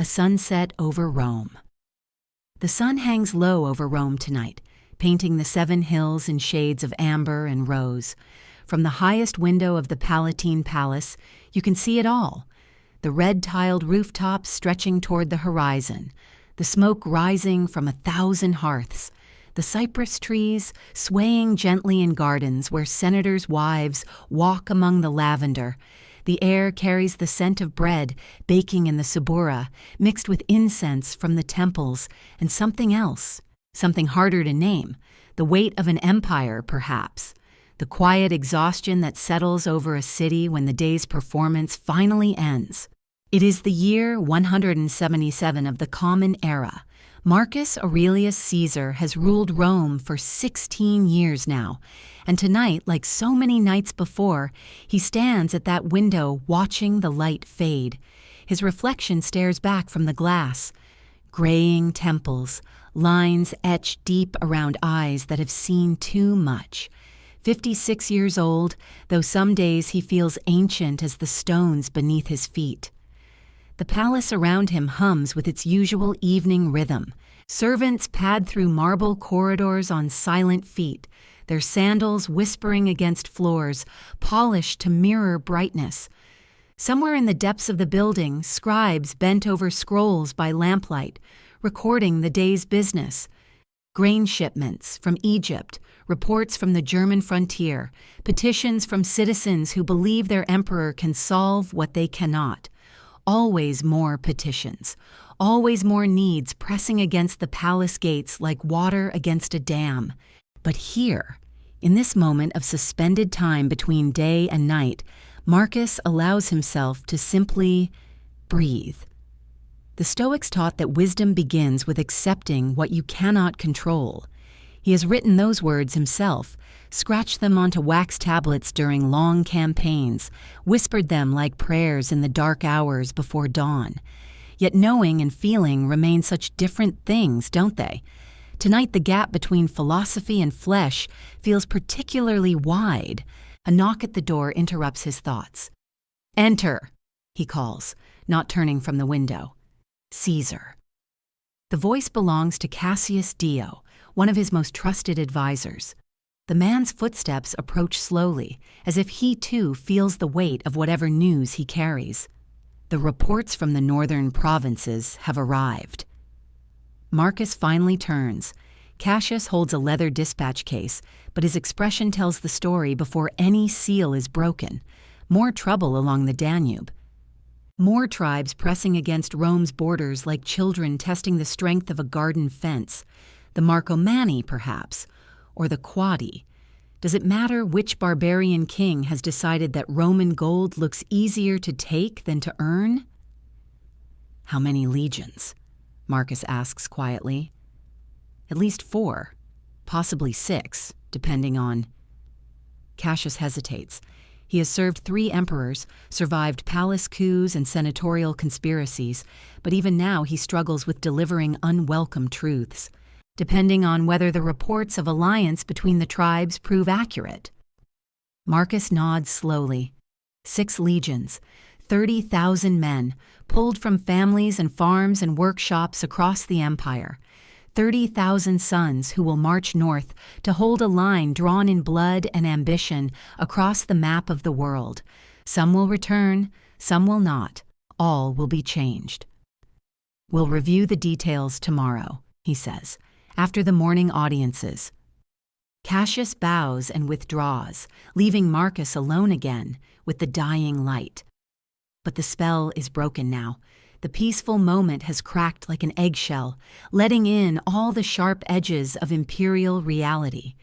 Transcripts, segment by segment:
sunset over Rome. The sun hangs low over Rome tonight, painting the 7 hills in shades of amber and rose. From the highest window of the Palatine Palace, you can see it all. The red-tiled rooftops stretching toward the horizon, the smoke rising from 1,000 hearths, the cypress trees swaying gently in gardens where senators' wives walk among the lavender. The air carries the scent of bread baking in the subura, mixed with incense from the temples, and something else, something harder to name, the weight of an empire, perhaps, the quiet exhaustion that settles over a city when the day's performance finally ends. It is the year 177 of the Common Era. Marcus Aurelius Caesar has ruled Rome for 16 years now, and tonight, like so many nights before, he stands at that window watching the light fade. His reflection stares back from the glass. Graying temples, lines etched deep around eyes that have seen too much. 56 years old, though some days he feels ancient as the stones beneath his feet. The palace around him hums with its usual evening rhythm. Servants pad through marble corridors on silent feet, their sandals whispering against floors, polished to mirror brightness. Somewhere in the depths of the building, scribes bent over scrolls by lamplight, recording the day's business. Grain shipments from Egypt, reports from the German frontier, petitions from citizens who believe their emperor can solve what they cannot. Always more petitions, always more needs pressing against the palace gates like water against a dam. But here, in this moment of suspended time between day and night, Marcus allows himself to simply breathe. The Stoics taught that wisdom begins with accepting what you cannot control. He has written those words himself, scratched them onto wax tablets during long campaigns, whispered them like prayers in the dark hours before dawn. Yet knowing and feeling remain such different things, don't they? Tonight the gap between philosophy and flesh feels particularly wide. A knock at the door interrupts his thoughts. "Enter," he calls, not turning from the window. Caesar. The voice belongs to Cassius Dio, one of his most trusted advisors. The man's footsteps approach slowly, as if he too feels the weight of whatever news he carries. The reports from the northern provinces have arrived. Marcus finally turns. Cassius holds a leather dispatch case, but his expression tells the story before any seal is broken. More trouble along the Danube. More tribes pressing against Rome's borders like children testing the strength of a garden fence. The Marcomanni, perhaps, or the Quadi. Does it matter which barbarian king has decided that Roman gold looks easier to take than to earn? "How many legions?" Marcus asks quietly. "At least 4, possibly 6, depending on..." Cassius hesitates. He has served 3 emperors, survived palace coups and senatorial conspiracies, but even now he struggles with delivering unwelcome truths, depending on whether the reports of alliance between the tribes prove accurate. Marcus nods slowly. 6 legions, 30,000 men, pulled from families and farms and workshops across the empire. 30,000 sons who will march north to hold a line drawn in blood and ambition across the map of the world. Some will return, some will not. All will be changed. "We'll review the details tomorrow," he says, "after the morning audiences." Cassius bows and withdraws, leaving Marcus alone again with the dying light. But the spell is broken now. The peaceful moment has cracked like an eggshell, letting in all the sharp edges of imperial reality.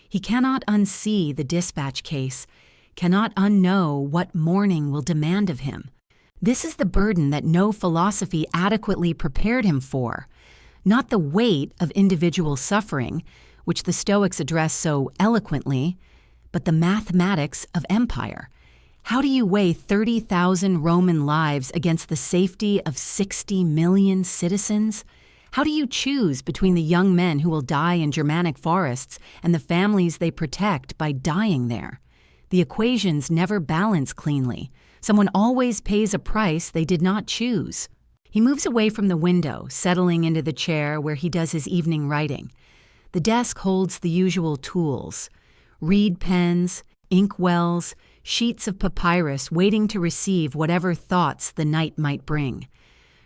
He cannot unsee the dispatch case, cannot unknow what morning will demand of him. This is the burden that no philosophy adequately prepared him for. Not the weight of individual suffering, which the Stoics address so eloquently, but the mathematics of empire. How do you weigh 30,000 Roman lives against the safety of 60 million citizens? How do you choose between the young men who will die in Germanic forests and the families they protect by dying there? The equations never balance cleanly. Someone always pays a price they did not choose. He moves away from the window, settling into the chair where he does his evening writing. The desk holds the usual tools: reed pens, ink wells, sheets of papyrus waiting to receive whatever thoughts the night might bring.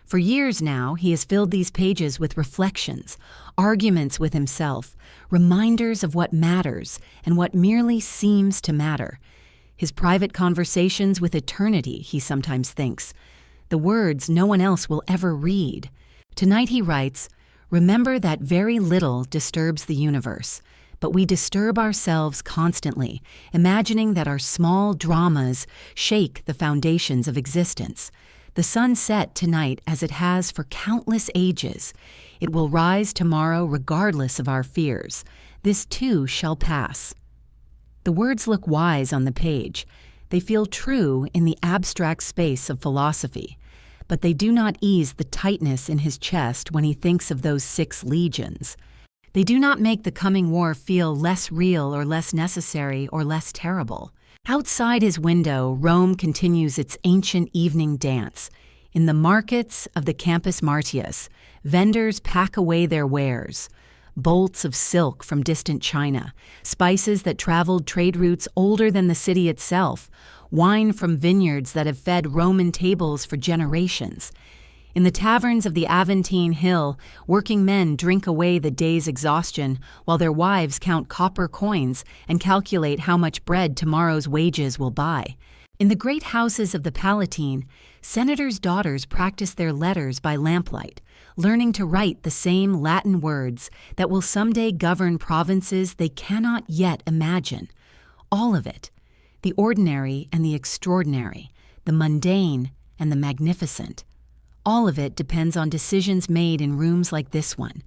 For years now, he has filled these pages with reflections, arguments with himself, reminders of what matters and what merely seems to matter. His private conversations with eternity, he sometimes thinks. The words no one else will ever read. Tonight he writes, "Remember that very little disturbs the universe, but we disturb ourselves constantly, imagining that our small dramas shake the foundations of existence. The sun set tonight as it has for countless ages. It will rise tomorrow regardless of our fears. This too shall pass." The words look wise on the page. They feel true in the abstract space of philosophy. But they do not ease the tightness in his chest when he thinks of those 6 legions. They do not make the coming war feel less real or less necessary or less terrible. Outside his window, Rome continues its ancient evening dance. In the markets of the Campus Martius, vendors pack away their wares: bolts of silk from distant China, spices that traveled trade routes older than the city itself, wine from vineyards that have fed Roman tables for generations. In the taverns of the Aventine Hill, working men drink away the day's exhaustion while their wives count copper coins and calculate how much bread tomorrow's wages will buy. In the great houses of the Palatine, senators' daughters practice their letters by lamplight, learning to write the same Latin words that will someday govern provinces they cannot yet imagine. All of it, the ordinary and the extraordinary, the mundane and the magnificent. All of it depends on decisions made in rooms like this one,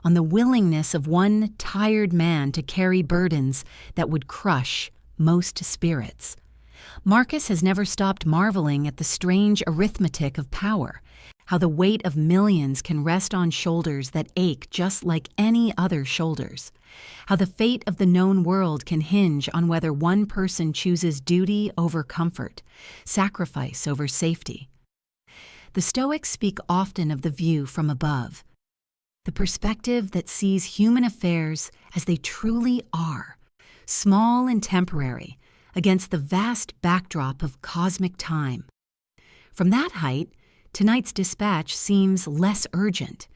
on the willingness of one tired man to carry burdens that would crush most spirits. Marcus has never stopped marveling at the strange arithmetic of power, how the weight of millions can rest on shoulders that ache just like any other shoulders, how the fate of the known world can hinge on whether one person chooses duty over comfort, sacrifice over safety. The Stoics speak often of the view from above, the perspective that sees human affairs as they truly are, small and temporary, against the vast backdrop of cosmic time. From that height, tonight's dispatch seems less urgent.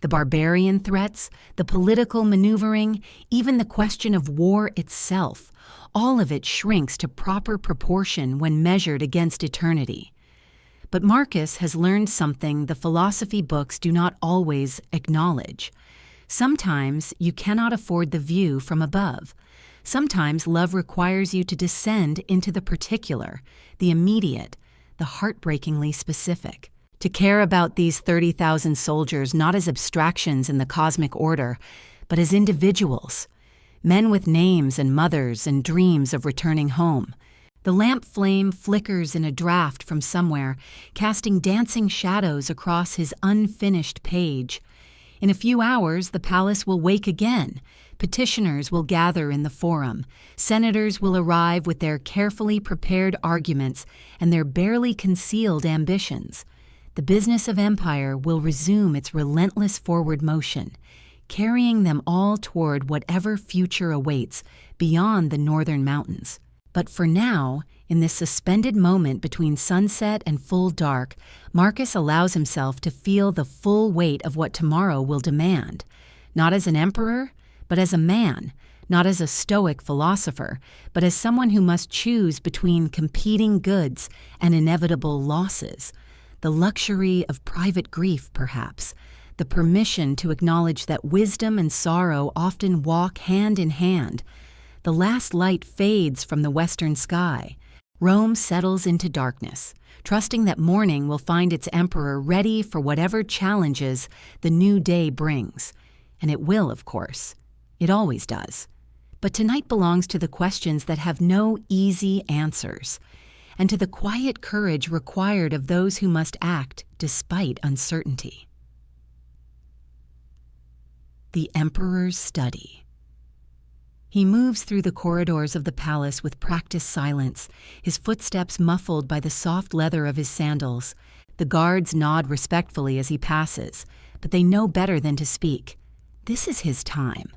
The barbarian threats, the political maneuvering, even the question of war itself, all of it shrinks to proper proportion when measured against eternity. But Marcus has learned something the philosophy books do not always acknowledge. Sometimes you cannot afford the view from above. Sometimes love requires you to descend into the particular, the immediate, the heartbreakingly specific. To care about these 30,000 soldiers not as abstractions in the cosmic order, but as individuals, men with names and mothers and dreams of returning home. The lamp flame flickers in a draft from somewhere, casting dancing shadows across his unfinished page. In a few hours, the palace will wake again. Petitioners will gather in the forum. Senators will arrive with their carefully prepared arguments and their barely concealed ambitions. The business of empire will resume its relentless forward motion, carrying them all toward whatever future awaits beyond the northern mountains. But for now, in this suspended moment between sunset and full dark, Marcus allows himself to feel the full weight of what tomorrow will demand, not as an emperor, but as a man, not as a stoic philosopher, but as someone who must choose between competing goods and inevitable losses. The luxury of private grief, perhaps, the permission to acknowledge that wisdom and sorrow often walk hand in hand. The last light fades from the western sky. Rome settles into darkness, trusting that morning will find its emperor ready for whatever challenges the new day brings. And it will, of course. It always does. But tonight belongs to the questions that have no easy answers, and to the quiet courage required of those who must act despite uncertainty. The Emperor's Study. He moves through the corridors of the palace with practiced silence, his footsteps muffled by the soft leather of his sandals. The guards nod respectfully as he passes, but they know better than to speak. This is his time,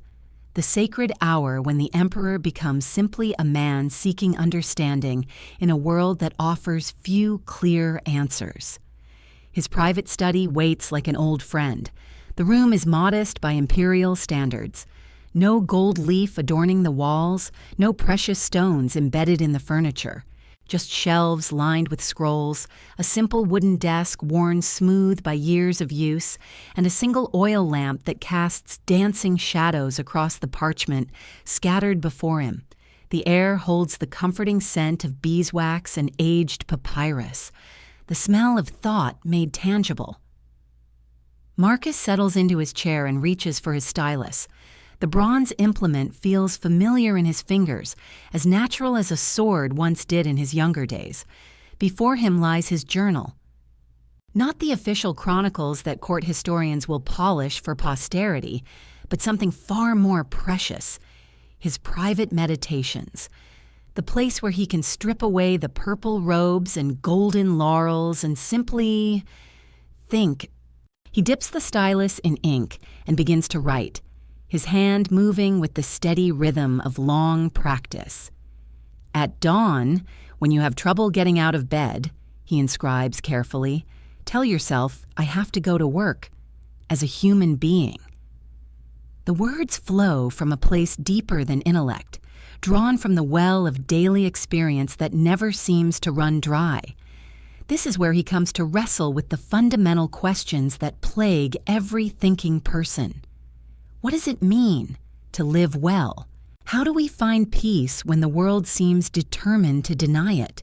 the sacred hour when the emperor becomes simply a man seeking understanding in a world that offers few clear answers. His private study waits like an old friend. The room is modest by imperial standards. No gold leaf adorning the walls, no precious stones embedded in the furniture. Just shelves lined with scrolls, a simple wooden desk worn smooth by years of use, and a single oil lamp that casts dancing shadows across the parchment scattered before him. The air holds the comforting scent of beeswax and aged papyrus, the smell of thought made tangible. Marcus settles into his chair and reaches for his stylus. The bronze implement feels familiar in his fingers, as natural as a sword once did in his younger days. Before him lies his journal. Not the official chronicles that court historians will polish for posterity, but something far more precious, his private meditations, the place where he can strip away the purple robes and golden laurels and simply think. He dips the stylus in ink and begins to write, his hand moving with the steady rhythm of long practice. At dawn, when you have trouble getting out of bed, he inscribes carefully, tell yourself, I have to go to work, as a human being. The words flow from a place deeper than intellect, drawn from the well of daily experience that never seems to run dry. This is where he comes to wrestle with the fundamental questions that plague every thinking person. What does it mean to live well? How do we find peace when the world seems determined to deny it?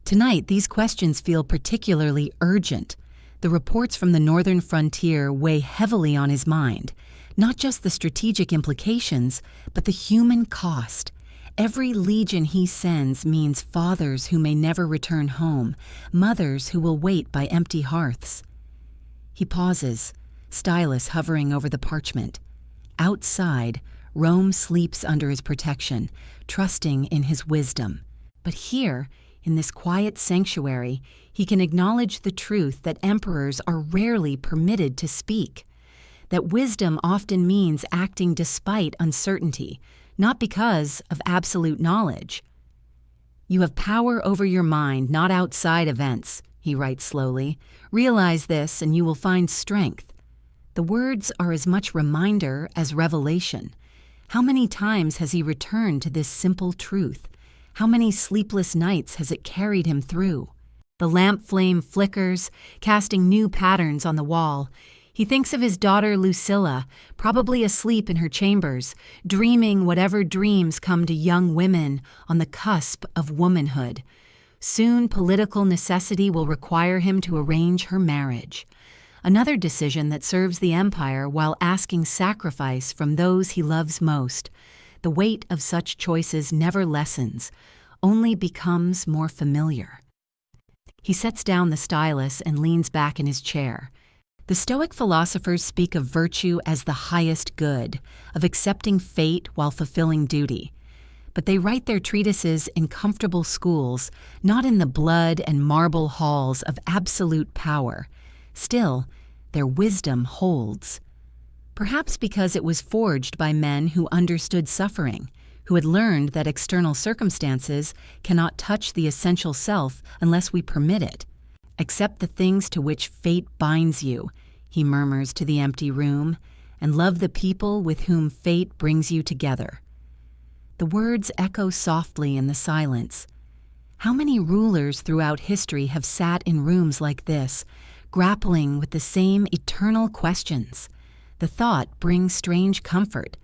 Tonight, these questions feel particularly urgent. The reports from the northern frontier weigh heavily on his mind, not just the strategic implications, but the human cost. Every legion he sends means fathers who may never return home, mothers who will wait by empty hearths. He pauses, stylus hovering over the parchment. Outside, Rome sleeps under his protection, trusting in his wisdom. But here, in this quiet sanctuary, he can acknowledge the truth that emperors are rarely permitted to speak, that wisdom often means acting despite uncertainty, not because of absolute knowledge. You have power over your mind, not outside events, he writes slowly. Realize this and you will find strength. The words are as much reminder as revelation. How many times has he returned to this simple truth? How many sleepless nights has it carried him through? The lamp flame flickers, casting new patterns on the wall. He thinks of his daughter Lucilla, probably asleep in her chambers, dreaming whatever dreams come to young women on the cusp of womanhood. Soon political necessity will require him to arrange her marriage. Another decision that serves the empire while asking sacrifice from those he loves most. The weight of such choices never lessens, only becomes more familiar. He sets down the stylus and leans back in his chair. The Stoic philosophers speak of virtue as the highest good, of accepting fate while fulfilling duty. But they write their treatises in comfortable schools, not in the blood and marble halls of absolute power. Still, their wisdom holds. Perhaps because it was forged by men who understood suffering, who had learned that external circumstances cannot touch the essential self unless we permit it. Accept the things to which fate binds you, he murmurs to the empty room, and love the people with whom fate brings you together. The words echo softly in the silence. How many rulers throughout history have sat in rooms like this, grappling with the same eternal questions? The thought brings strange comfort,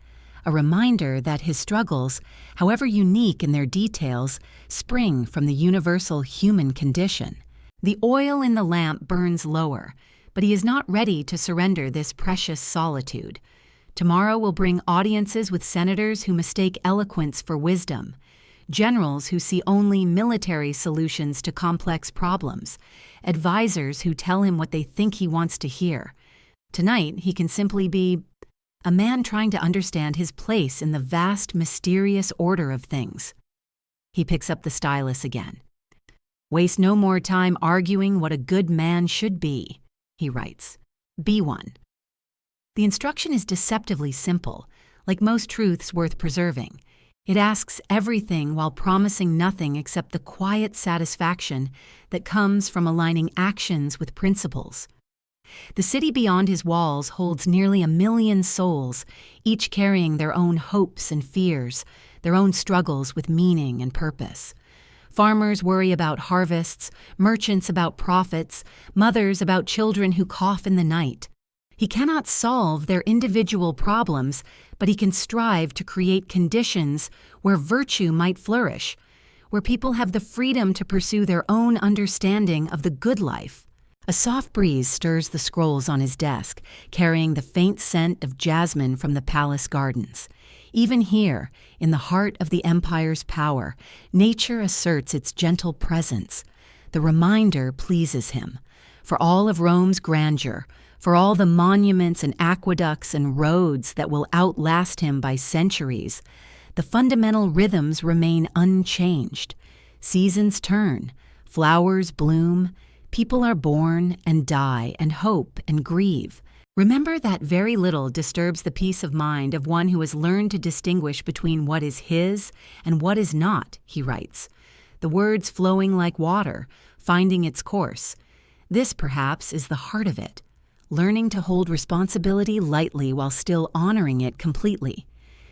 a reminder that his struggles, however unique in their details, spring from the universal human condition. The oil in the lamp burns lower, but he is not ready to surrender this precious solitude. Tomorrow will bring audiences with senators who mistake eloquence for wisdom, generals who see only military solutions to complex problems, advisors who tell him what they think he wants to hear. Tonight, he can simply be a man trying to understand his place in the vast, mysterious order of things. He picks up the stylus again. Waste no more time arguing what a good man should be, he writes. Be one. The instruction is deceptively simple, like most truths worth preserving. It asks everything while promising nothing except the quiet satisfaction that comes from aligning actions with principles. The city beyond his walls holds nearly 1 million souls, each carrying their own hopes and fears, their own struggles with meaning and purpose. Farmers worry about harvests, merchants about profits, mothers about children who cough in the night. He cannot solve their individual problems, but he can strive to create conditions where virtue might flourish, where people have the freedom to pursue their own understanding of the good life. A soft breeze stirs the scrolls on his desk, carrying the faint scent of jasmine from the palace gardens. Even here, in the heart of the empire's power, nature asserts its gentle presence. The reminder pleases him. For all of Rome's grandeur, for all the monuments and aqueducts and roads that will outlast him by centuries, the fundamental rhythms remain unchanged. Seasons turn, flowers bloom, people are born and die and hope and grieve. Remember that very little disturbs the peace of mind of one who has learned to distinguish between what is his and what is not, he writes. The words flowing like water, finding its course. This, perhaps, is the heart of it, learning to hold responsibility lightly while still honoring it completely,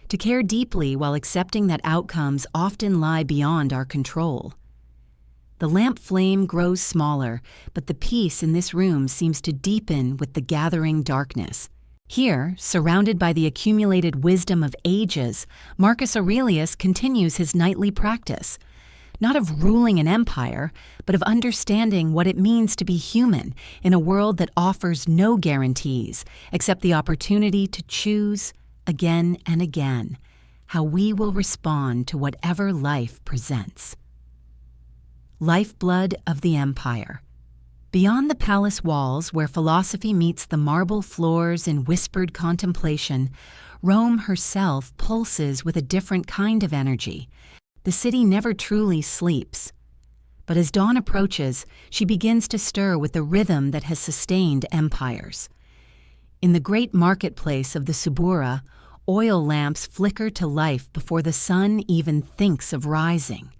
to care deeply while accepting that outcomes often lie beyond our control. The lamp flame grows smaller, but the peace in this room seems to deepen with the gathering darkness. Here, surrounded by the accumulated wisdom of ages, Marcus Aurelius continues his nightly practice, not of ruling an empire, but of understanding what it means to be human in a world that offers no guarantees except the opportunity to choose, again and again, how we will respond to whatever life presents. Lifeblood of the Empire. Beyond the palace walls, where philosophy meets the marble floors in whispered contemplation, Rome herself pulses with a different kind of energy. The city never truly sleeps. But as dawn approaches, she begins to stir with the rhythm that has sustained empires. In the great marketplace of the Subura, oil lamps flicker to life before the sun even thinks of rising.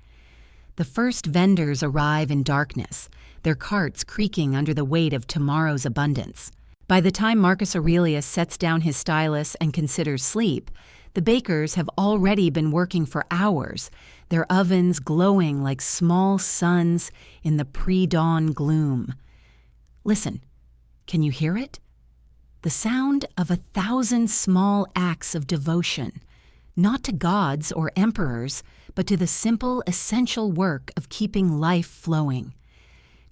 The first vendors arrive in darkness, their carts creaking under the weight of tomorrow's abundance. By the time Marcus Aurelius sets down his stylus and considers sleep, the bakers have already been working for hours, their ovens glowing like small suns in the pre-dawn gloom. Listen, can you hear it? The sound of 1,000 small acts of devotion, not to gods or emperors, but to the simple, essential work of keeping life flowing.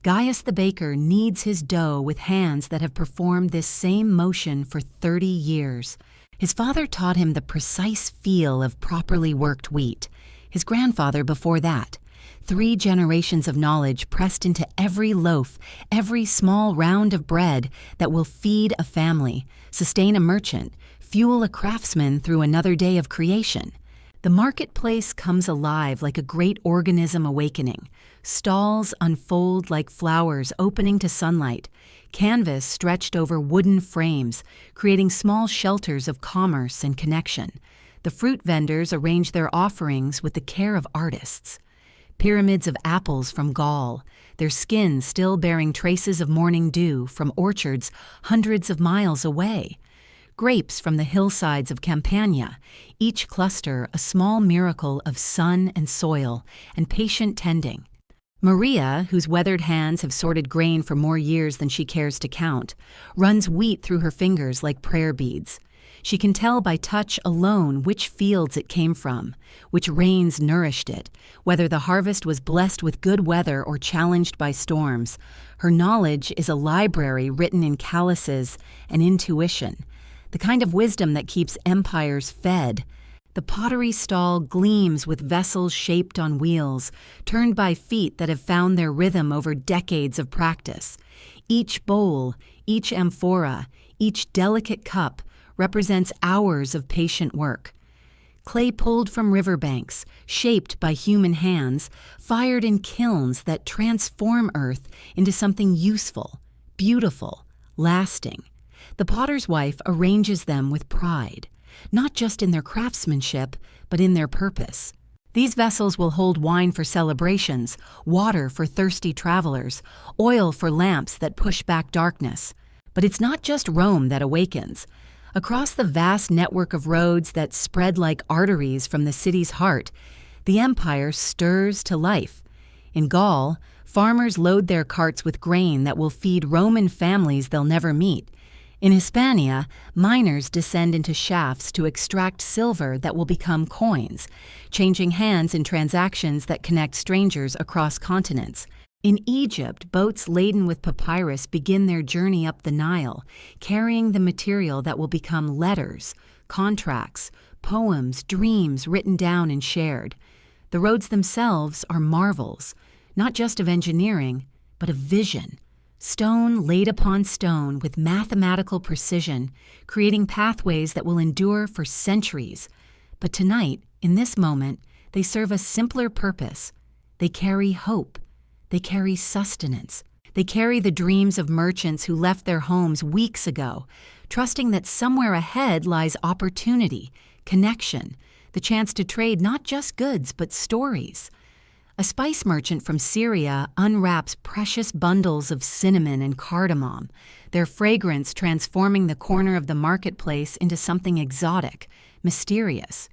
Gaius the baker kneads his dough with hands that have performed this same motion for 30 years. His father taught him the precise feel of properly worked wheat. His grandfather before that. 3 generations of knowledge pressed into every loaf, every small round of bread that will feed a family, sustain a merchant, fuel a craftsman through another day of creation. The marketplace comes alive like a great organism awakening. Stalls unfold like flowers opening to sunlight, canvas stretched over wooden frames, creating small shelters of commerce and connection. The fruit vendors arrange their offerings with the care of artists. Pyramids of apples from Gaul, their skins still bearing traces of morning dew from orchards hundreds of miles away. Grapes from the hillsides of Campania, each cluster a small miracle of sun and soil and patient tending. Maria, whose weathered hands have sorted grain for more years than she cares to count, runs wheat through her fingers like prayer beads. She can tell by touch alone which fields it came from, which rains nourished it, whether the harvest was blessed with good weather or challenged by storms. Her knowledge is a library written in calluses and intuition, the kind of wisdom that keeps empires fed. The pottery stall gleams with vessels shaped on wheels, turned by feet that have found their rhythm over decades of practice. Each bowl, each amphora, each delicate cup represents hours of patient work. clay pulled from riverbanks, shaped by human hands, fired in kilns that transform earth into something useful, beautiful, lasting. The potter's wife arranges them with pride, not just in their craftsmanship, but in their purpose. These vessels will hold wine for celebrations, water for thirsty travelers, oil for lamps that push back darkness. But it's not just Rome that awakens. Across the vast network of roads that spread like arteries from the city's heart, the empire stirs to life. In Gaul, farmers load their carts with grain that will feed Roman families they'll never meet. In Hispania, miners descend into shafts to extract silver that will become coins, changing hands in transactions that connect strangers across continents. In Egypt, boats laden with papyrus begin their journey up the Nile, carrying the material that will become letters, contracts, poems, dreams written down and shared. The roads themselves are marvels, not just of engineering, but of vision. Stone laid upon stone with mathematical precision, creating pathways that will endure for centuries. But tonight, in this moment, they serve a simpler purpose. They carry hope. They carry sustenance. They carry the dreams of merchants who left their homes weeks ago, trusting that somewhere ahead lies opportunity, connection, the chance to trade not just goods but stories. A spice merchant from Syria unwraps precious bundles of cinnamon and cardamom, their fragrance transforming the corner of the marketplace into something exotic, mysterious.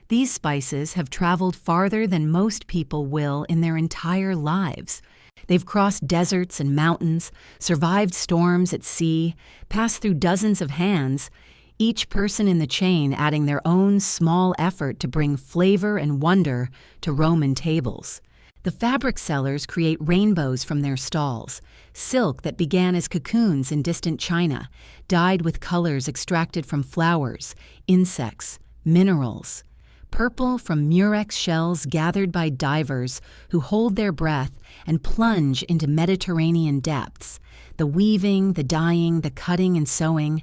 These spices have traveled farther than most people will in their entire lives. They've crossed deserts and mountains, survived storms at sea, passed through dozens of hands, each person in the chain adding their own small effort to bring flavor and wonder to Roman tables. The fabric sellers create rainbows from their stalls, silk that began as cocoons in distant China, dyed with colors extracted from flowers, insects, minerals. Purple from murex shells gathered by divers who hold their breath and plunge into Mediterranean depths. The weaving, the dyeing, the cutting and sewing.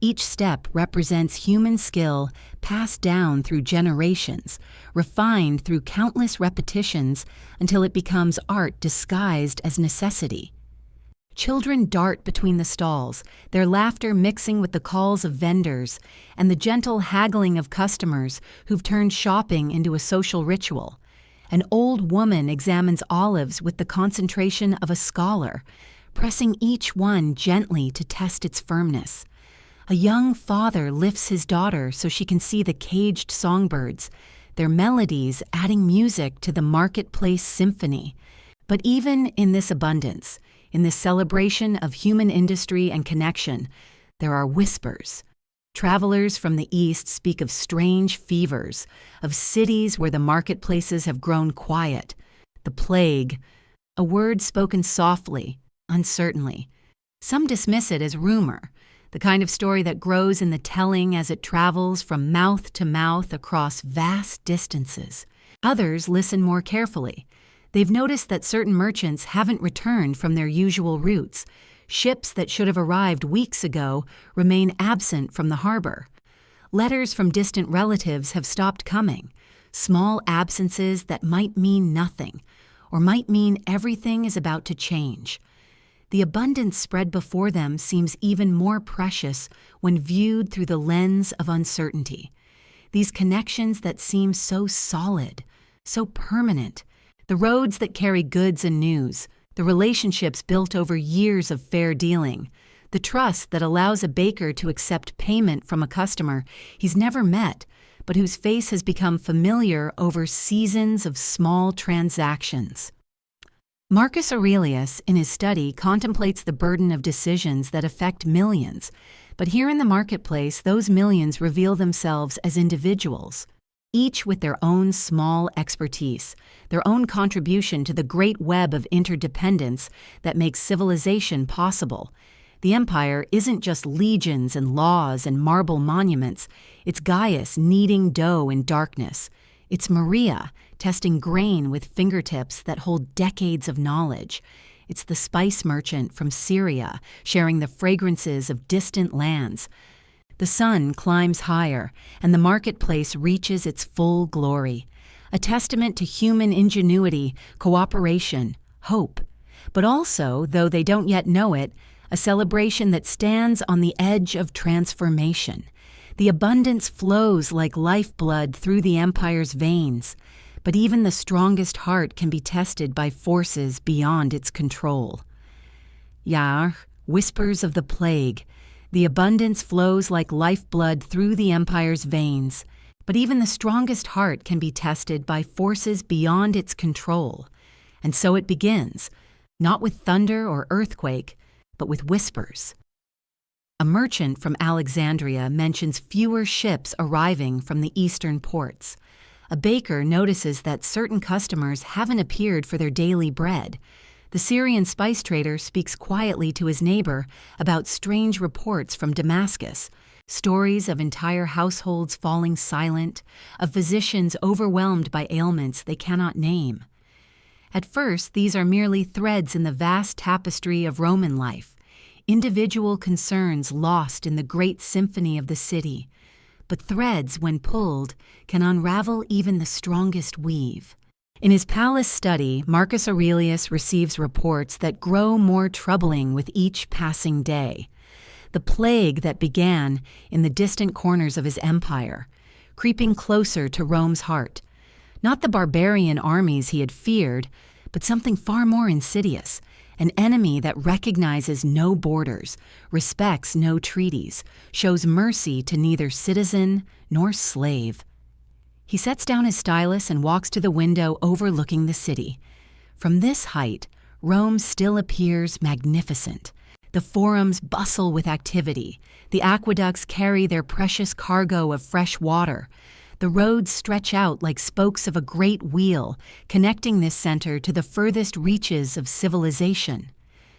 Each step represents human skill passed down through generations, refined through countless repetitions until it becomes art disguised as necessity. Children dart between the stalls, their laughter mixing with the calls of vendors and the gentle haggling of customers who've turned shopping into a social ritual. An old woman examines olives with the concentration of a scholar, pressing each one gently to test its firmness. A young father lifts his daughter so she can see the caged songbirds, their melodies adding music to the marketplace symphony. But even in this abundance, in this celebration of human industry and connection, there are whispers. Travelers from the East speak of strange fevers, of cities where the marketplaces have grown quiet. The plague, a word spoken softly, uncertainly. Some dismiss it as rumor, the kind of story that grows in the telling as it travels from mouth to mouth across vast distances. Others listen more carefully. They've noticed that certain merchants haven't returned from their usual routes. Ships that should have arrived weeks ago remain absent from the harbor. Letters from distant relatives have stopped coming. Small absences that might mean nothing, or might mean everything is about to change. The abundance spread before them seems even more precious when viewed through the lens of uncertainty. These connections that seem so solid, so permanent, the roads that carry goods and news, the relationships built over years of fair dealing, the trust that allows a baker to accept payment from a customer he's never met, but whose face has become familiar over seasons of small transactions. Marcus Aurelius, in his study, contemplates the burden of decisions that affect millions, but here in the marketplace, those millions reveal themselves as individuals, each with their own small expertise, their own contribution to the great web of interdependence that makes civilization possible. The empire isn't just legions and laws and marble monuments, it's Gaius kneading dough in darkness. It's Maria, testing grain with fingertips that hold decades of knowledge. It's the spice merchant from Syria, sharing the fragrances of distant lands. The sun climbs higher, and the marketplace reaches its full glory, a testament to human ingenuity, cooperation, hope, but also, though they don't yet know it, a celebration that stands on the edge of transformation. The abundance flows like lifeblood through the empire's veins, but even the strongest heart can be tested by forces beyond its control. Yar, whispers of the plague. The abundance flows like lifeblood through the empire's veins, but even the strongest heart can be tested by forces beyond its control. And so it begins, not with thunder or earthquake, but with whispers. A merchant from Alexandria mentions fewer ships arriving from the eastern ports. A baker notices that certain customers haven't appeared for their daily bread. The Syrian spice trader speaks quietly to his neighbor about strange reports from Damascus, stories of entire households falling silent, of physicians overwhelmed by ailments they cannot name. At first, these are merely threads in the vast tapestry of Roman life, individual concerns lost in the great symphony of the city. But threads, when pulled, can unravel even the strongest weave. In his palace study, Marcus Aurelius receives reports that grow more troubling with each passing day. The plague that began in the distant corners of his empire, creeping closer to Rome's heart. Not the barbarian armies he had feared, but something far more insidious, an enemy that recognizes no borders, respects no treaties, shows mercy to neither citizen nor slave. He sets down his stylus and walks to the window overlooking the city. From this height, Rome still appears magnificent. The forums bustle with activity. The aqueducts carry their precious cargo of fresh water. The roads stretch out like spokes of a great wheel, connecting this center to the furthest reaches of civilization.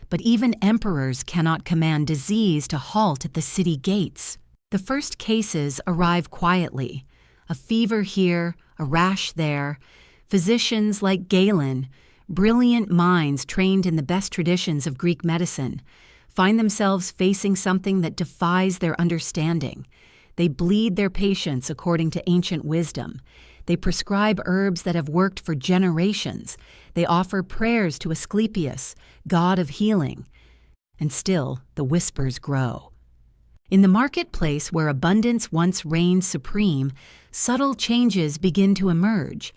But even emperors cannot command disease to halt at the city gates. The first cases arrive quietly. A fever here, a rash there. Physicians like Galen, brilliant minds trained in the best traditions of Greek medicine, find themselves facing something that defies their understanding. They bleed their patients according to ancient wisdom. They prescribe herbs that have worked for generations. They offer prayers to Asclepius, god of healing. And still, the whispers grow. In the marketplace where abundance once reigned supreme, subtle changes begin to emerge.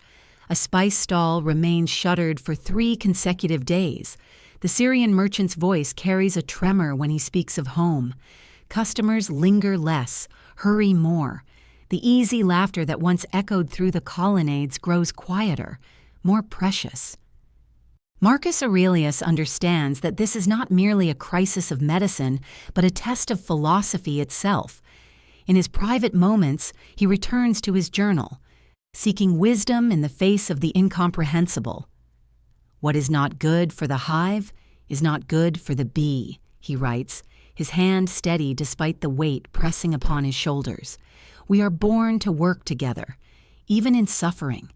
A spice stall remains shuttered for 3 consecutive days. The Syrian merchant's voice carries a tremor when he speaks of home. Customers linger less, hurry more. The easy laughter that once echoed through the colonnades grows quieter, more precious. Marcus Aurelius understands that this is not merely a crisis of medicine, but a test of philosophy itself. In his private moments, he returns to his journal, seeking wisdom in the face of the incomprehensible. "What is not good for the hive is not good for the bee," he writes, his hand steady despite the weight pressing upon his shoulders. We are born to work together, even in suffering,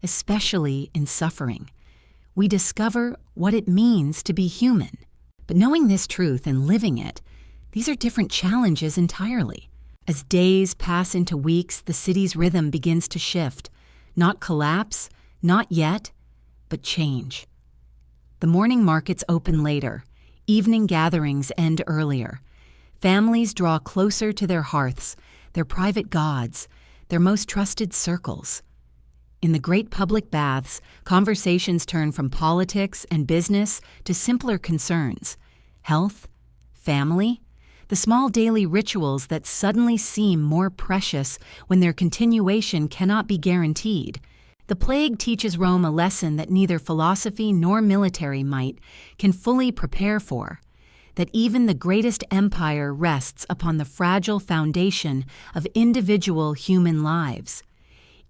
especially in suffering. We discover what it means to be human. But knowing this truth and living it, these are different challenges entirely. As days pass into weeks, the city's rhythm begins to shift. Not collapse, not yet, but change. The morning markets open later. Evening gatherings end earlier. Families draw closer to their hearths, their private gods, their most trusted circles. In the great public baths, conversations turn from politics and business to simpler concerns: health, family, the small daily rituals that suddenly seem more precious when their continuation cannot be guaranteed. The plague teaches Rome a lesson that neither philosophy nor military might can fully prepare for, that even the greatest empire rests upon the fragile foundation of individual human lives.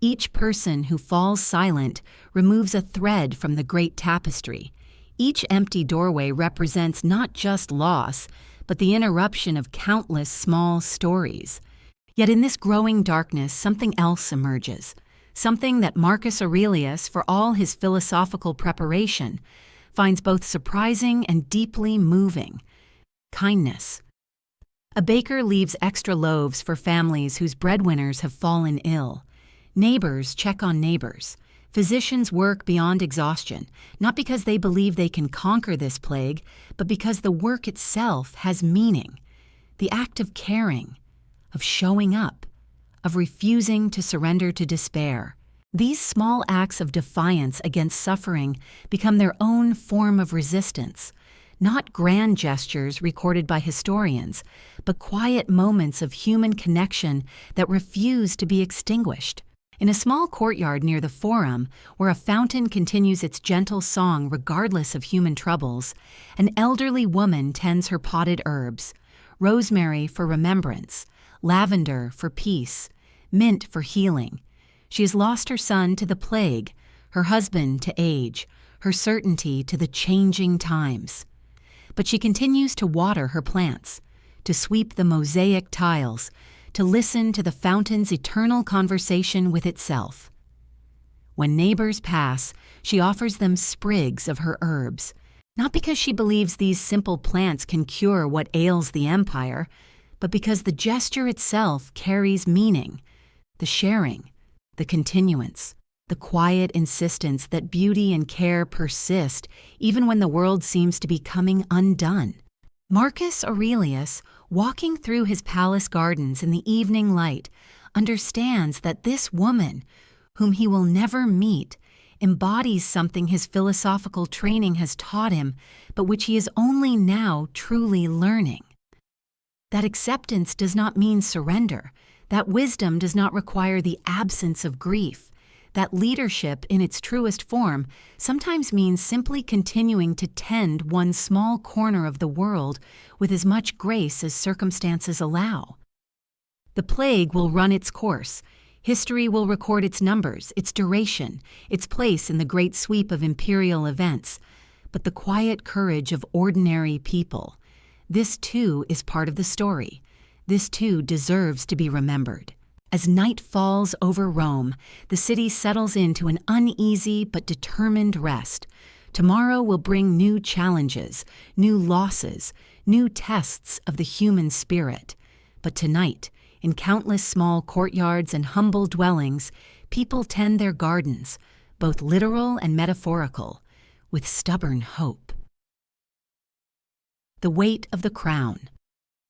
Each person who falls silent removes a thread from the great tapestry. Each empty doorway represents not just loss, but the interruption of countless small stories. Yet in this growing darkness, something else emerges, something that Marcus Aurelius, for all his philosophical preparation, finds both surprising and deeply moving: kindness. A baker leaves extra loaves for families whose breadwinners have fallen ill. Neighbors check on neighbors. Physicians work beyond exhaustion, not because they believe they can conquer this plague, but because the work itself has meaning. The act of caring, of showing up, of refusing to surrender to despair. These small acts of defiance against suffering become their own form of resistance, not grand gestures recorded by historians, but quiet moments of human connection that refuse to be extinguished. In a small courtyard near the Forum, where a fountain continues its gentle song regardless of human troubles, an elderly woman tends her potted herbs, rosemary for remembrance, lavender for peace, mint for healing. She has lost her son to the plague, her husband to age, her certainty to the changing times. But she continues to water her plants, to sweep the mosaic tiles, to listen to the fountain's eternal conversation with itself. When neighbors pass, she offers them sprigs of her herbs, not because she believes these simple plants can cure what ails the empire, but because the gesture itself carries meaning, the sharing, the continuance, the quiet insistence that beauty and care persist even when the world seems to be coming undone. Marcus Aurelius, walking through his palace gardens in the evening light, understands that this woman, whom he will never meet, embodies something his philosophical training has taught him, but which he is only now truly learning. That acceptance does not mean surrender. That wisdom does not require the absence of grief. That leadership, in its truest form, sometimes means simply continuing to tend one small corner of the world with as much grace as circumstances allow. The plague will run its course. History will record its numbers, its duration, its place in the great sweep of imperial events. But the quiet courage of ordinary people, this too is part of the story. This too deserves to be remembered. As night falls over Rome, the city settles into an uneasy but determined rest. Tomorrow will bring new challenges, new losses, new tests of the human spirit. But tonight, in countless small courtyards and humble dwellings, people tend their gardens, both literal and metaphorical, with stubborn hope. The weight of the crown.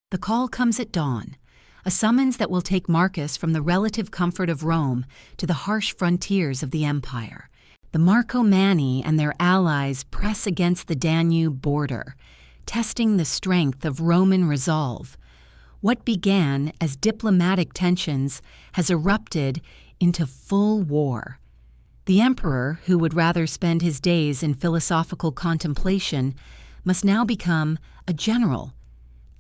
The call comes at dawn, a summons that will take Marcus from the relative comfort of Rome to the harsh frontiers of the empire. The Marcomanni and their allies press against the Danube border, testing the strength of Roman resolve. What began as diplomatic tensions has erupted into full war. The emperor, who would rather spend his days in philosophical contemplation, must now become a general,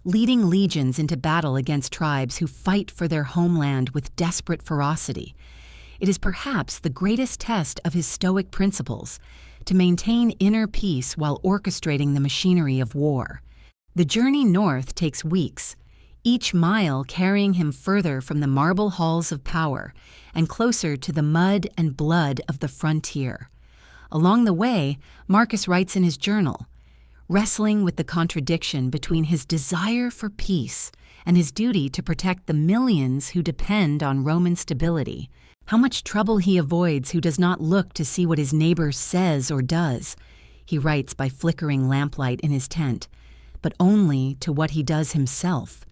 leading legions into battle against tribes who fight for their homeland with desperate ferocity. It is perhaps the greatest test of his stoic principles, to maintain inner peace while orchestrating the machinery of war. The journey north takes weeks, each mile carrying him further from the marble halls of power and closer to the mud and blood of the frontier. Along the way, Marcus writes in his journal, wrestling with the contradiction between his desire for peace and his duty to protect the millions who depend on Roman stability. How much trouble he avoids who does not look to see what his neighbor says or does, he writes by flickering lamplight in his tent, but only to what he does himself.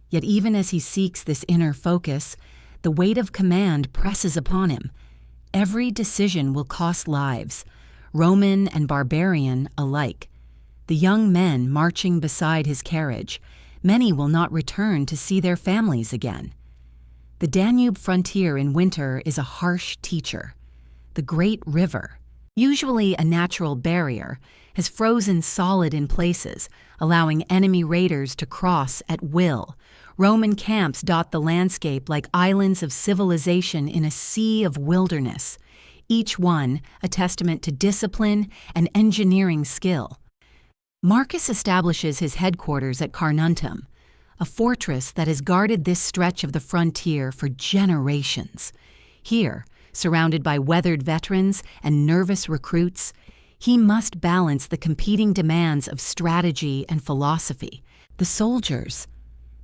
Yet even as he seeks this inner focus, the weight of command presses upon him. Every decision will cost lives, Roman and barbarian alike. The young men marching beside his carriage, many will not return to see their families again. The Danube frontier in winter is a harsh teacher. The great river, usually a natural barrier, has frozen solid in places, allowing enemy raiders to cross at will. Roman camps dot the landscape like islands of civilization in a sea of wilderness, each one a testament to discipline and engineering skill. Marcus establishes his headquarters at Carnuntum, a fortress that has guarded this stretch of the frontier for generations. Here, surrounded by weathered veterans and nervous recruits, he must balance the competing demands of strategy and philosophy. The soldiers,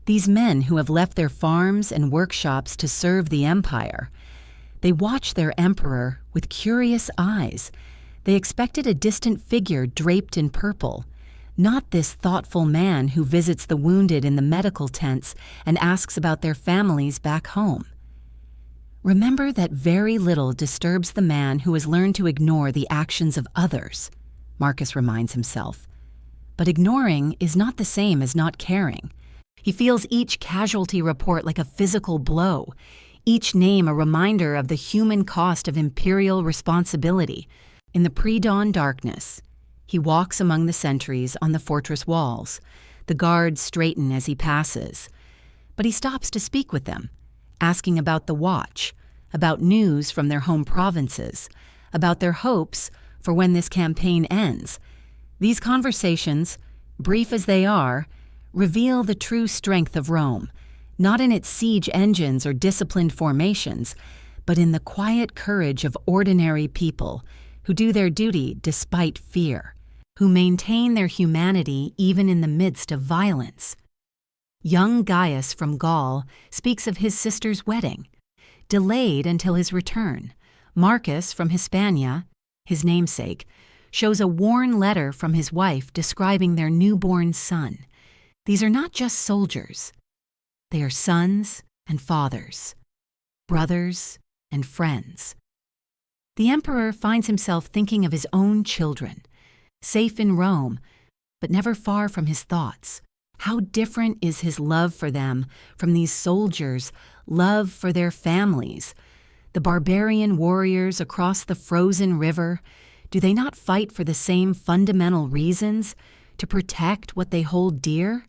These men who have left their farms and workshops to serve the empire, they watch their emperor with curious eyes. They expected a distant figure draped in purple, not this thoughtful man who visits the wounded in the medical tents and asks about their families back home. Remember that very little disturbs the man who has learned to ignore the actions of others, Marcus reminds himself. But ignoring is not the same as not caring. He feels each casualty report like a physical blow, each name a reminder of the human cost of imperial responsibility. In the pre-dawn darkness, he walks among the sentries on the fortress walls. The guards straighten as he passes, but he stops to speak with them, asking about the watch, about news from their home provinces, about their hopes for when this campaign ends. These conversations, brief as they are, reveal the true strength of Rome, not in its siege engines or disciplined formations, but in the quiet courage of ordinary people who do their duty despite fear, who maintain their humanity even in the midst of violence. Young Gaius from Gaul speaks of his sister's wedding, delayed until his return. Marcus from Hispania, his namesake, shows a worn letter from his wife describing their newborn son. These are not just soldiers. They are sons and fathers, brothers and friends. The emperor finds himself thinking of his own children, safe in Rome, but never far from his thoughts. How different is his love for them from these soldiers' love for their families? The barbarian warriors across the frozen river, do they not fight for the same fundamental reasons, to protect what they hold dear?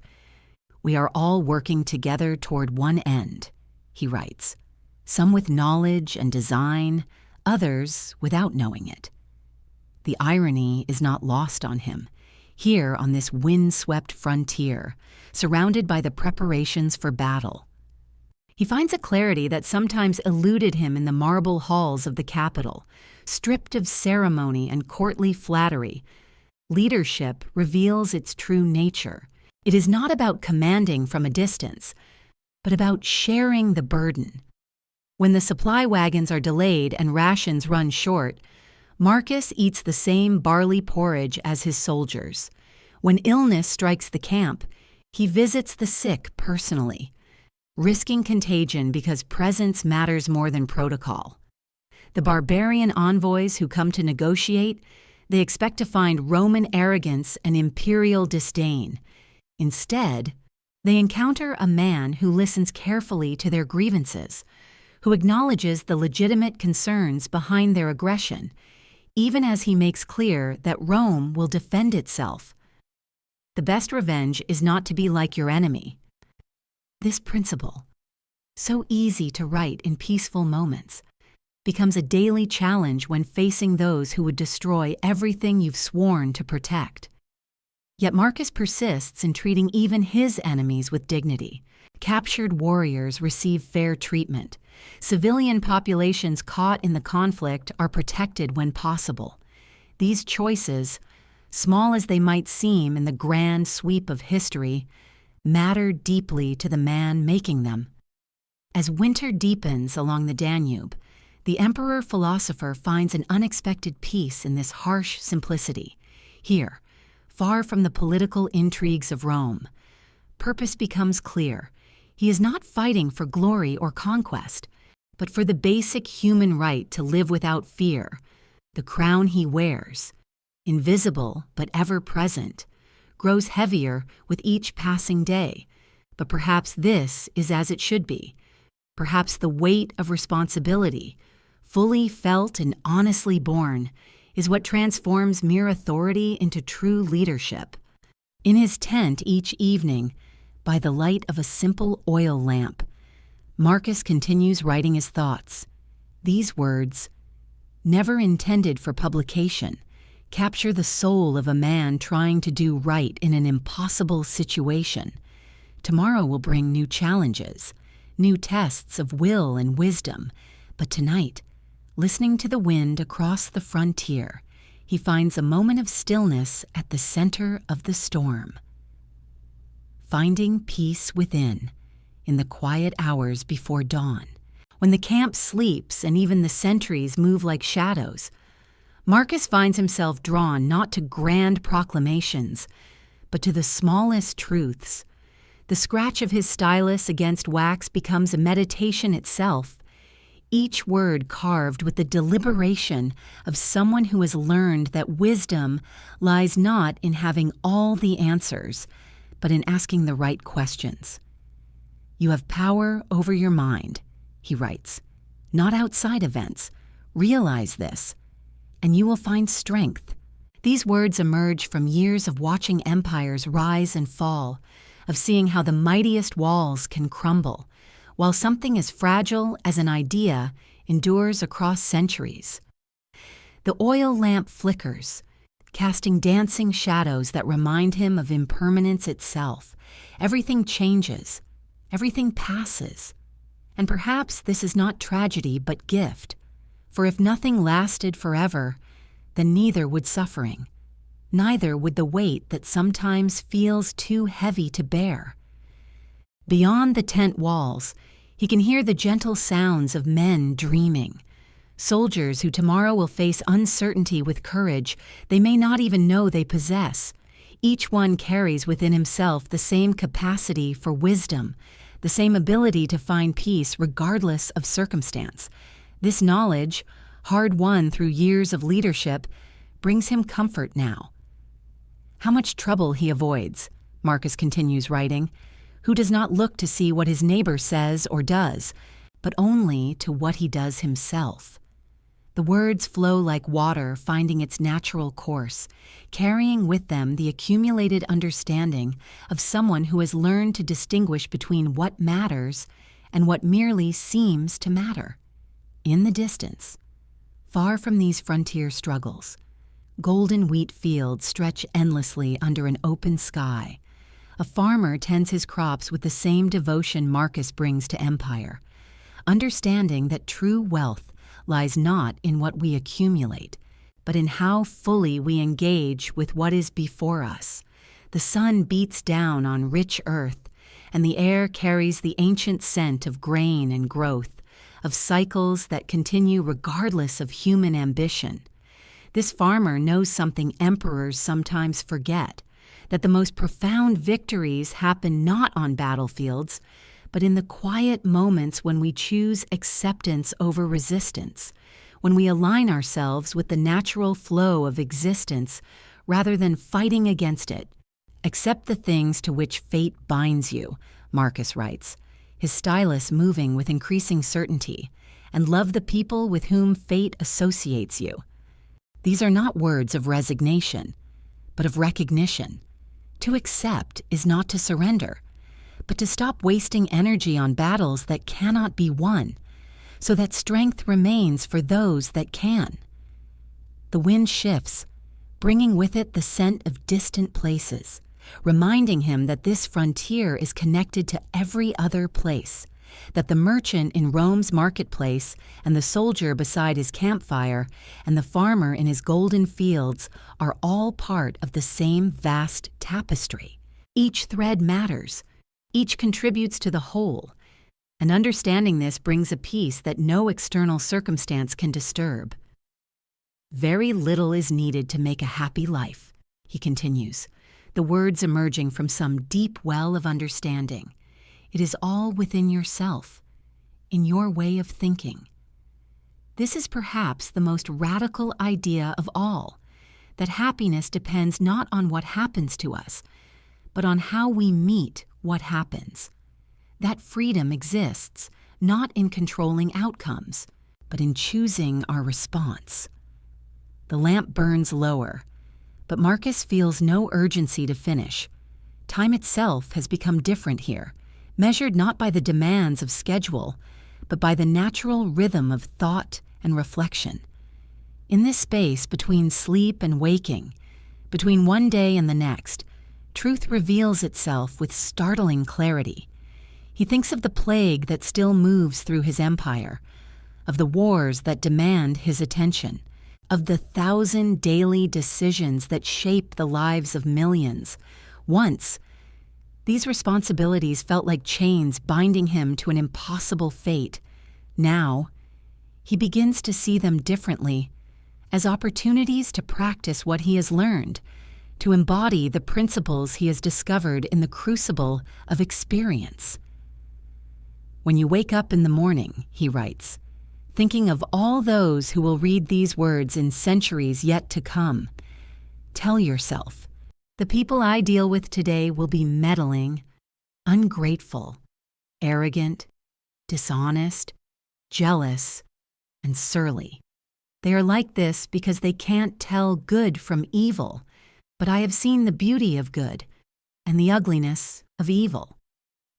We are all working together toward one end, he writes, some with knowledge and design, others without knowing it. The irony is not lost on him. Here on this wind-swept frontier, surrounded by the preparations for battle, he finds a clarity that sometimes eluded him in the marble halls of the capital, stripped of ceremony and courtly flattery. Leadership reveals its true nature. It is not about commanding from a distance, but about sharing the burden. When the supply wagons are delayed and rations run short, Marcus eats the same barley porridge as his soldiers. When illness strikes the camp, he visits the sick personally, risking contagion because presence matters more than protocol. The barbarian envoys who come to negotiate, they expect to find Roman arrogance and imperial disdain. Instead, they encounter a man who listens carefully to their grievances, who acknowledges the legitimate concerns behind their aggression, even as he makes clear that Rome will defend itself. The best revenge is not to be like your enemy. This principle, so easy to write in peaceful moments, becomes a daily challenge when facing those who would destroy everything you've sworn to protect. Yet Marcus persists in treating even his enemies with dignity. Captured warriors receive fair treatment. Civilian populations caught in the conflict are protected when possible. These choices, small as they might seem in the grand sweep of history, matter deeply to the man making them. As winter deepens along the Danube, the emperor-philosopher finds an unexpected peace in this harsh simplicity. Here, far from the political intrigues of Rome, purpose becomes clear. He is not fighting for glory or conquest, but for the basic human right to live without fear. The crown he wears, invisible but ever present, grows heavier with each passing day. But perhaps this is as it should be. Perhaps the weight of responsibility, fully felt and honestly borne, is what transforms mere authority into true leadership. In his tent each evening, by the light of a simple oil lamp, Marcus continues writing his thoughts. These words, never intended for publication, capture the soul of a man trying to do right in an impossible situation. Tomorrow will bring new challenges, new tests of will and wisdom, but tonight, listening to the wind across the frontier, he finds a moment of stillness at the center of the storm. finding peace within, in the quiet hours before dawn, when the camp sleeps and even the sentries move like shadows. Marcus finds himself drawn not to grand proclamations, but to the smallest truths. The scratch of his stylus against wax becomes a meditation itself, each word carved with the deliberation of someone who has learned that wisdom lies not in having all the answers, but in asking the right questions. "You have power over your mind," he writes, "not outside events. Realize this, and you will find strength." These words emerge from years of watching empires rise and fall, of seeing how the mightiest walls can crumble, while something as fragile as an idea endures across centuries. The oil lamp flickers, casting dancing shadows that remind him of impermanence itself. Everything changes, everything passes. And perhaps this is not tragedy but gift, for if nothing lasted forever, then neither would suffering, neither would the weight that sometimes feels too heavy to bear. Beyond the tent walls, he can hear the gentle sounds of men dreaming, soldiers who tomorrow will face uncertainty with courage they may not even know they possess. Each one carries within himself the same capacity for wisdom, the same ability to find peace regardless of circumstance. This knowledge, hard-won through years of leadership, brings him comfort now. How much trouble he avoids, Marcus continues writing, who does not look to see what his neighbor says or does, but only to what he does himself. The words flow like water finding its natural course, carrying with them the accumulated understanding of someone who has learned to distinguish between what matters and what merely seems to matter. In the distance, far from these frontier struggles, golden wheat fields stretch endlessly under an open sky. A farmer tends his crops with the same devotion Marcus brings to empire, understanding that true wealth lies not in what we accumulate, but in how fully we engage with what is before us. The sun beats down on rich earth, and the air carries the ancient scent of grain and growth, of cycles that continue regardless of human ambition. This farmer knows something emperors sometimes forget, that the most profound victories happen not on battlefields, but in the quiet moments when we choose acceptance over resistance, when we align ourselves with the natural flow of existence rather than fighting against it. "Accept the things to which fate binds you," Marcus writes, his stylus moving with increasing certainty, "and love the people with whom fate associates you." These are not words of resignation, but of recognition. To accept is not to surrender, but to stop wasting energy on battles that cannot be won, so that strength remains for those that can. The wind shifts, bringing with it the scent of distant places, reminding him that this frontier is connected to every other place, that the merchant in Rome's marketplace and the soldier beside his campfire and the farmer in his golden fields are all part of the same vast tapestry. Each thread matters, each contributes to the whole, and understanding this brings a peace that no external circumstance can disturb. "Very little is needed to make a happy life," he continues, the words emerging from some deep well of understanding. "It is all within yourself, in your way of thinking." This is perhaps the most radical idea of all, that happiness depends not on what happens to us, but on how we meet what happens. That freedom exists not in controlling outcomes, but in choosing our response. The lamp burns lower, but Marcus feels no urgency to finish. Time itself has become different here, measured not by the demands of schedule, but by the natural rhythm of thought and reflection. In this space between sleep and waking, between one day and the next, truth reveals itself with startling clarity. He thinks of the plague that still moves through his empire, of the wars that demand his attention, of the 1,000 daily decisions that shape the lives of millions. Once, These responsibilities felt like chains binding him to an impossible fate. Now, he begins to see them differently, as opportunities to practice what he has learned, to embody the principles he has discovered in the crucible of experience. When you wake up in the morning, he writes, thinking of all those who will read these words in centuries yet to come, tell yourself, the people I deal with today will be meddling, ungrateful, arrogant, dishonest, jealous, and surly. They are like this because they can't tell good from evil, but I have seen the beauty of good and the ugliness of evil,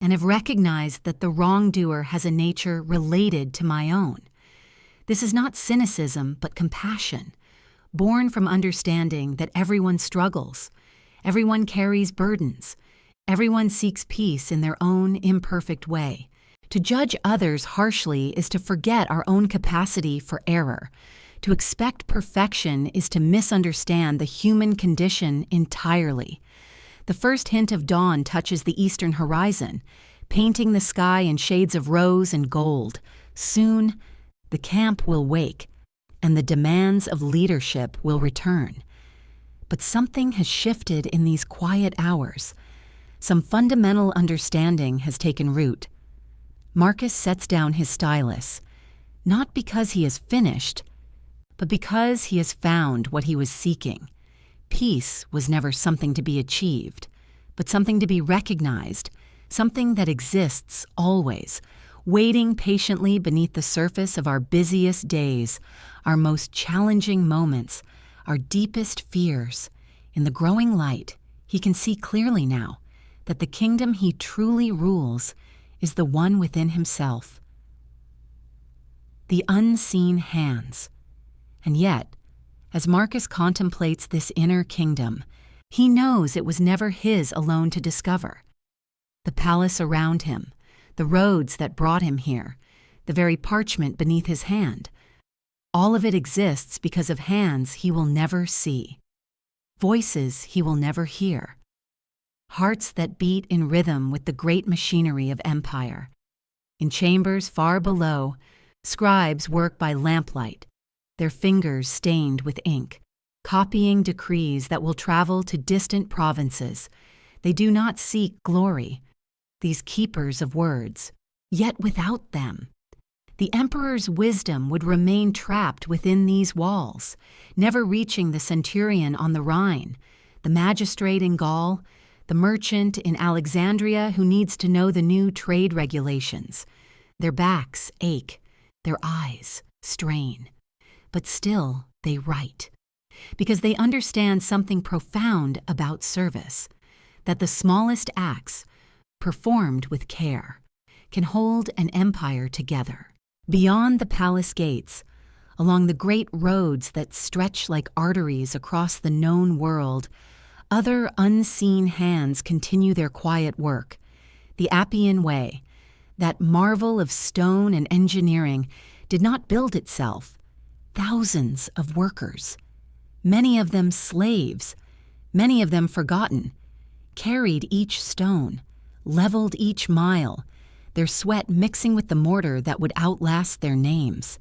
and have recognized that the wrongdoer has a nature related to my own. This is not cynicism, but compassion, born from understanding that everyone struggles, everyone carries burdens, everyone seeks peace in their own imperfect way. To judge others harshly is to forget our own capacity for error. To expect perfection is to misunderstand the human condition entirely. The first hint of dawn touches the eastern horizon, painting the sky in shades of rose and gold. Soon, the camp will wake, and the demands of leadership will return. But something has shifted in these quiet hours. Some fundamental understanding has taken root. Marcus sets down his stylus, not because he has finished, but because he has found what he was seeking. Peace was never something to be achieved, but something to be recognized, something that exists always, waiting patiently beneath the surface of our busiest days, our most challenging moments, our deepest fears. In the growing light, he can see clearly now that the kingdom he truly rules is the one within himself. The unseen hands. And yet, as Marcus contemplates this inner kingdom, he knows it was never his alone to discover. The palace around him, the roads that brought him here, the very parchment beneath his hand, all of it exists because of hands he will never see, voices he will never hear, hearts that beat in rhythm with the great machinery of empire. In chambers far below, scribes work by lamplight, their fingers stained with ink, copying decrees that will travel to distant provinces. They do not seek glory, these keepers of words. Yet without them, the emperor's wisdom would remain trapped within these walls, never reaching the centurion on the Rhine, the magistrate in Gaul, the merchant in Alexandria who needs to know the new trade regulations. Their backs ache, their eyes strain, but still they write, because they understand something profound about service, that the smallest acts, performed with care, can hold an empire together. Beyond the palace gates, along the great roads that stretch like arteries across the known world, other unseen hands continue their quiet work. The Appian Way, that marvel of stone and engineering, did not build itself. Thousands of workers, many of them slaves, many of them forgotten, carried each stone, leveled each mile, their sweat mixing with the mortar that would outlast their names.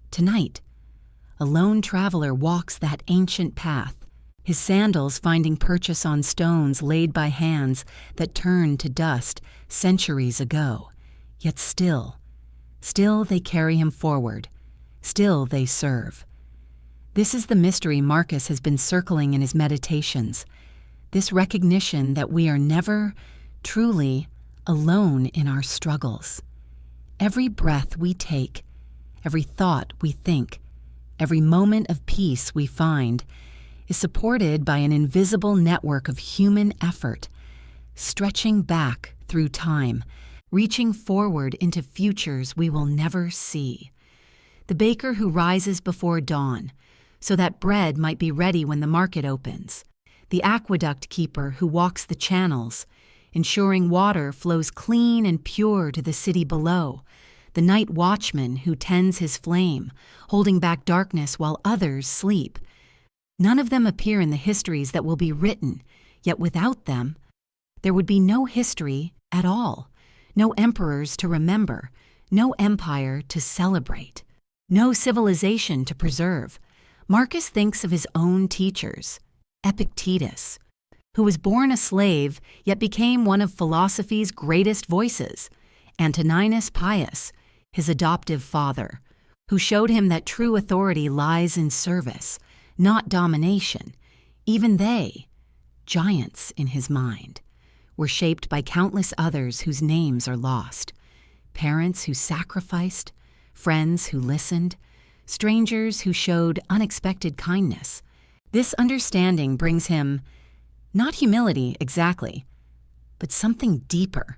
Tonight, a lone traveler walks that ancient path, his sandals finding purchase on stones laid by hands that turned to dust centuries ago. Yet still they carry him forward, still they serve. This is the mystery Marcus has been circling in his meditations, this recognition that we are never truly alone in our struggles. Every breath we take, every thought we think, every moment of peace we find is supported by an invisible network of human effort, stretching back through time, reaching forward into futures we will never see. The baker who rises before dawn, so that bread might be ready when the market opens. The aqueduct keeper who walks the channels, ensuring water flows clean and pure to the city below. The night watchman who tends his flame, holding back darkness while others sleep. None of them appear in the histories that will be written, yet without them, There would be no history at all, no emperors to remember, no empire to celebrate, no civilization to preserve. Marcus thinks of his own teachers, Epictetus, who was born a slave yet became one of philosophy's greatest voices, Antoninus Pius, his adoptive father, who showed him that true authority lies in service, not domination. Even they, giants in his mind, were shaped by countless others whose names are lost. Parents who sacrificed, friends who listened, strangers who showed unexpected kindness. This understanding brings him not humility exactly, but something deeper,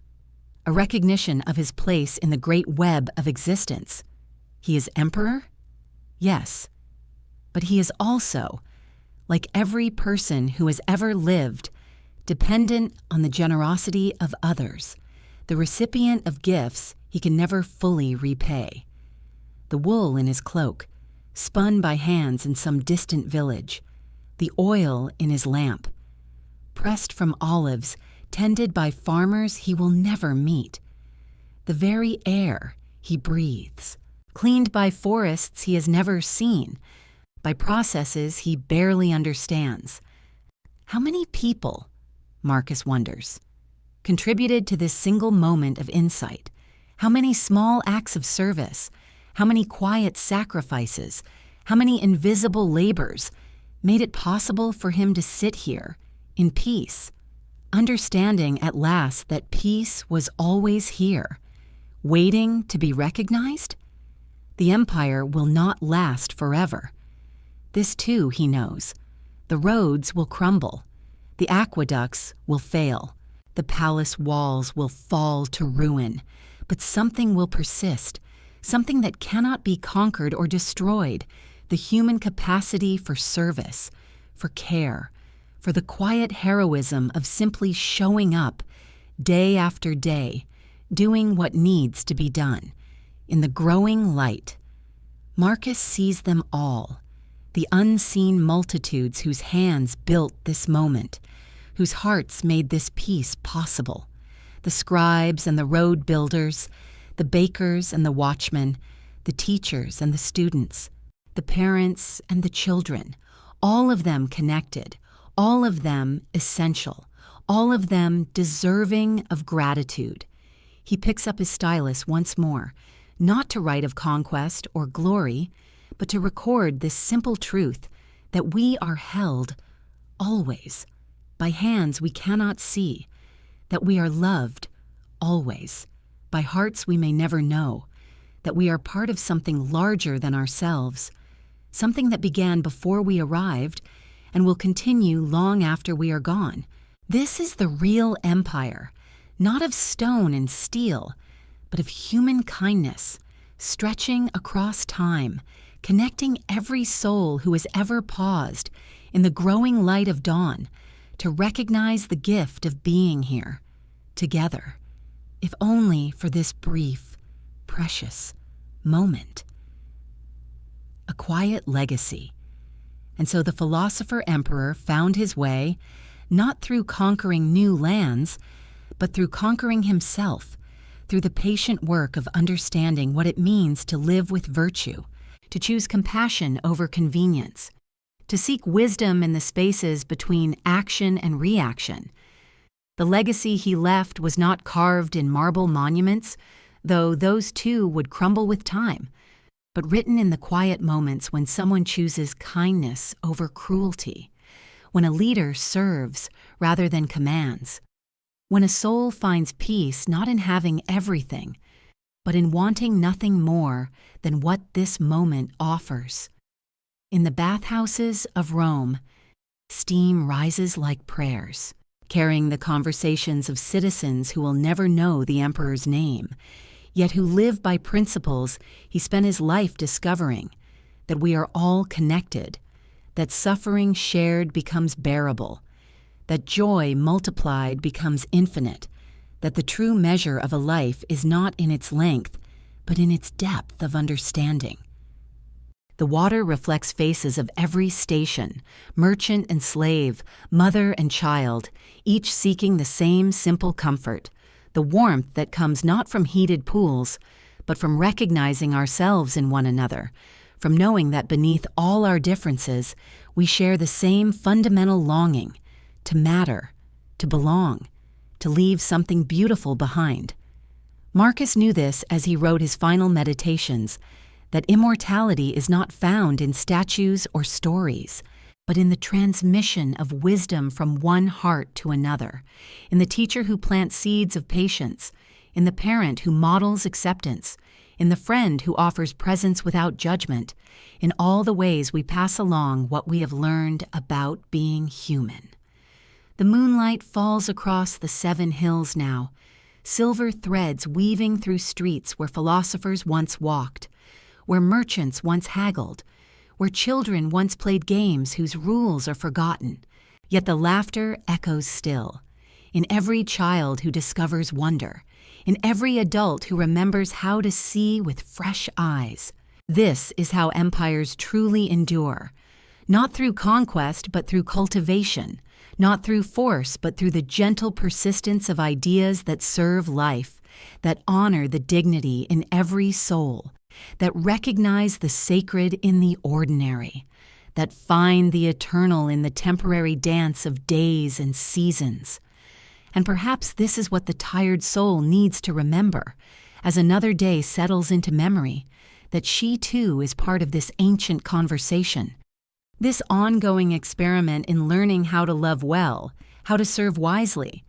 a recognition of his place in the great web of existence. He is emperor? Yes, but he is also, like every person who has ever lived, dependent on the generosity of others, the recipient of gifts he can never fully repay. The wool in his cloak, spun by hands in some distant village, the oil in his lamp, pressed from olives, tended by farmers he will never meet, the very air he breathes, cleaned by forests he has never seen, by processes he barely understands. How many people, Marcus wonders, contributed to this single moment of insight? How many small acts of service? How many quiet sacrifices? How many invisible labors made it possible for him to sit here in peace, understanding at last that peace was always here, waiting to be recognized? The empire will not last forever. This too he knows. The roads will crumble. The aqueducts will fail. The palace walls will fall to ruin. But something will persist, something that cannot be conquered or destroyed, the human capacity for service, for care, for the quiet heroism of simply showing up day after day, doing what needs to be done. In the growing light, Marcus sees them all, the unseen multitudes whose hands built this moment, whose hearts made this peace possible. The scribes and the road builders, the bakers and the watchmen, the teachers and the students, the parents and the children, all of them connected, all of them essential, all of them deserving of gratitude. He picks up his stylus once more, not to write of conquest or glory, but to record this simple truth that we are held always by hands we cannot see, that we are loved always by hearts we may never know, that we are part of something larger than ourselves, something that began before we arrived and will continue long after we are gone. This is the real empire, not of stone and steel, but of human kindness, stretching across time, connecting every soul who has ever paused in the growing light of dawn to recognize the gift of being here, together, if only for this brief, precious moment. A quiet legacy. And so the philosopher-emperor found his way, not through conquering new lands, but through conquering himself, through the patient work of understanding what it means to live with virtue, to choose compassion over convenience, to seek wisdom in the spaces between action and reaction. The legacy he left was not carved in marble monuments, though those too would crumble with time, but written in the quiet moments when someone chooses kindness over cruelty, when a leader serves rather than commands, when a soul finds peace not in having everything, but in wanting nothing more than what this moment offers. In the bathhouses of Rome, steam rises like prayers, carrying the conversations of citizens who will never know the emperor's name, yet who live by principles he spent his life discovering, that we are all connected, that suffering shared becomes bearable, that joy multiplied becomes infinite, that the true measure of a life is not in its length, but in its depth of understanding. The water reflects faces of every station, merchant and slave, mother and child, each seeking the same simple comfort, the warmth that comes not from heated pools, but from recognizing ourselves in one another, from knowing that beneath all our differences, we share the same fundamental longing to matter, to belong, to leave something beautiful behind. Marcus knew this as he wrote his final meditations, that immortality is not found in statues or stories, but in the transmission of wisdom from one heart to another, in the teacher who plants seeds of patience, in the parent who models acceptance, in the friend who offers presence without judgment, in all the ways we pass along what we have learned about being human. The moonlight falls across the 7 hills now, silver threads weaving through streets where philosophers once walked, where merchants once haggled, where children once played games whose rules are forgotten, yet the laughter echoes still, in every child who discovers wonder, in every adult who remembers how to see with fresh eyes. This is how empires truly endure, not through conquest but through cultivation, not through force but through the gentle persistence of ideas that serve life, that honor the dignity in every soul, that recognize the sacred in the ordinary, that find the eternal in the temporary dance of days and seasons. And perhaps this is what the tired soul needs to remember, as another day settles into memory, that she too is part of this ancient conversation, this ongoing experiment in learning how to love well, how to serve wisely,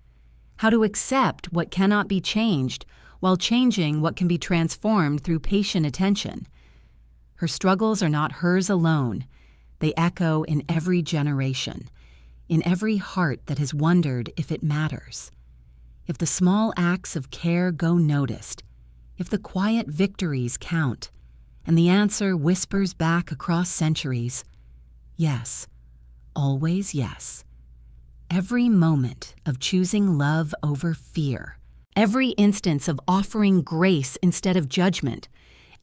how to accept what cannot be changed while changing what can be transformed through patient attention. Her struggles are not hers alone. They echo in every generation, in every heart that has wondered if it matters, if the small acts of care go noticed, if the quiet victories count, and the answer whispers back across centuries, yes, always yes. Every moment of choosing love over fear, every instance of offering grace instead of judgment,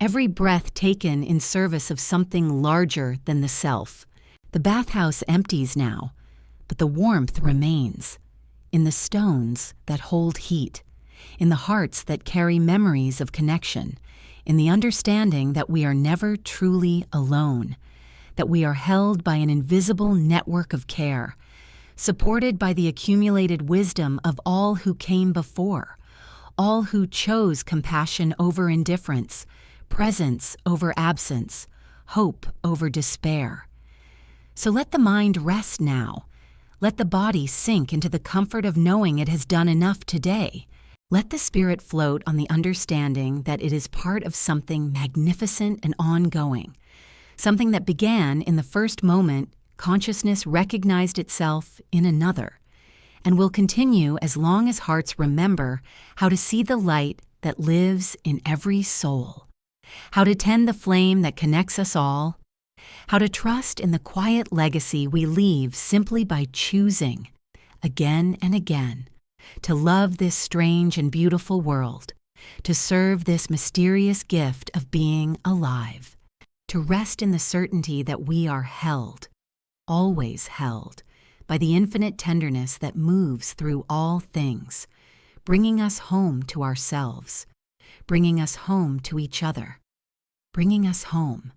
every breath taken in service of something larger than the self. The bathhouse empties now, but the warmth remains, in the stones that hold heat, in the hearts that carry memories of connection, in the understanding that we are never truly alone, that we are held by an invisible network of care, supported by the accumulated wisdom of all who came before, all who chose compassion over indifference, presence over absence, hope over despair. So let the mind rest now. Let the body sink into the comfort of knowing it has done enough today. Let the spirit float on the understanding that it is part of something magnificent and ongoing, something that began in the first moment consciousness recognized itself in another, and will continue as long as hearts remember how to see the light that lives in every soul, how to tend the flame that connects us all, how to trust in the quiet legacy we leave simply by choosing, again and again, to love this strange and beautiful world, to serve this mysterious gift of being alive, to rest in the certainty that we are held, always held, by the infinite tenderness that moves through all things, bringing us home to ourselves, bringing us home to each other, bringing us home